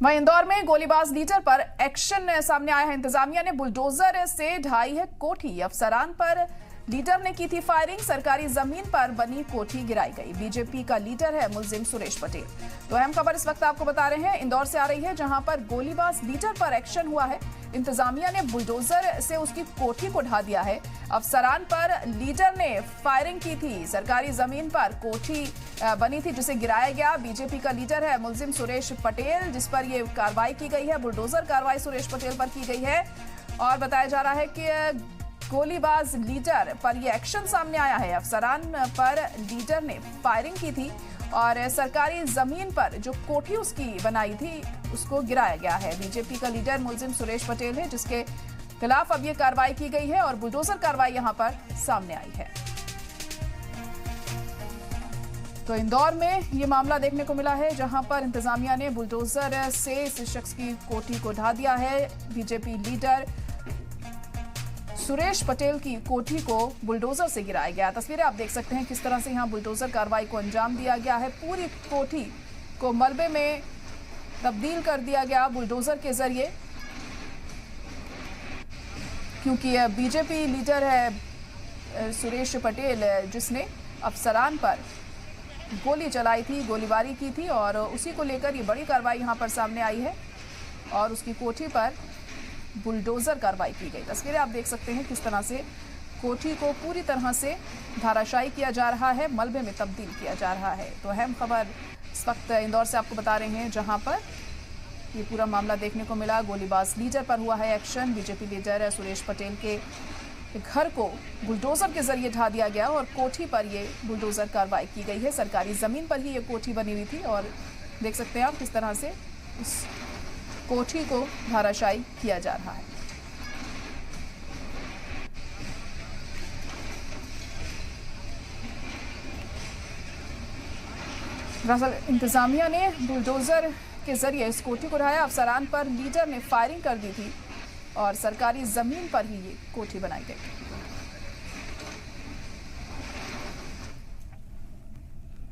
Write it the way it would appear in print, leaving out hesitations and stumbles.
वहीं इंदौर में गोलीबाज लीडर पर एक्शन सामने आया है। इंतजामिया ने बुलडोजर से ढाई है कोठी। अफसरान पर लीडर ने की थी फायरिंग। सरकारी जमीन पर बनी कोठी गिराई गई। बीजेपी का लीडर है मुलजिम सुरेश पटेल। तो अहम खबर इस वक्त आपको बता रहे हैं, इंदौर से आ रही है, जहां पर गोलीबाज लीडर पर एक्शन हुआ है। इंतजामिया ने बुलडोजर से उसकी कोठी को ढा दिया है। अफसरान पर लीडर ने फायरिंग की थी। सरकारी जमीन पर कोठी बनी थी जिसे गिराया गया। बीजेपी का लीडर है मुलजिम सुरेश पटेल, जिस पर यह कार्रवाई की गई है। बुलडोजर कार्रवाई सुरेश पटेल पर की गई है और बताया जा रहा है कि गोलीबाज लीडर पर यह एक्शन सामने आया है। अफसरान पर लीडर ने फायरिंग की थी और सरकारी जमीन पर जो कोठी उसकी बनाई थी उसको गिराया गया है। बीजेपी का लीडर मुलजिम सुरेश पटेल है, जिसके खिलाफ अब यह कार्रवाई की गई है और बुलडोजर कार्रवाई यहां पर सामने आई है। तो इंदौर में यह मामला देखने को मिला है, जहां पर इंतजामिया ने बुलडोजर से इस शख्स की कोठी को ढा दिया है। बीजेपी लीडर सुरेश पटेल की कोठी को बुलडोजर से गिराया गया। तस्वीरें आप देख सकते हैं किस तरह से यहां बुलडोजर कार्रवाई को अंजाम दिया गया है। पूरी कोठी को मलबे में तब्दील कर दिया गया बुलडोजर के जरिए, क्योंकि बीजेपी लीडर है सुरेश पटेल, जिसने अफसरान पर गोली चलाई थी, गोलीबारी की थी और उसी को लेकर ये बड़ी कार्रवाई यहां पर सामने आई है और उसकी कोठी पर बुलडोजर कार्रवाई की गई। तस्वीरें आप देख सकते हैं किस तरह से कोठी को पूरी तरह से धाराशायी किया जा रहा है, मलबे में तब्दील किया जा रहा है। तो अहम खबर इस वक्त इंदौर से आपको बता रहे हैं, जहां पर ये पूरा मामला देखने को मिला। गोलीबाज लीडर पर हुआ है action. BJP leader Suresh Patel के घर को बुलडोजर के जरिए ढा दिया गया और कोठी पर ये बुलडोजर कार्रवाई की गई है। सरकारी जमीन पर ही ये कोठी बनी हुई थी और देख सकते हैं आप किस तरह से इस कोठी को धाराशायी किया जा रहा है। दरअसल इंतजामिया ने बुलडोजर के जरिए इस कोठी को ढाया। अफसरान पर लीडर ने फायरिंग कर दी थी और सरकारी जमीन पर ही ये कोठी बनाई गई।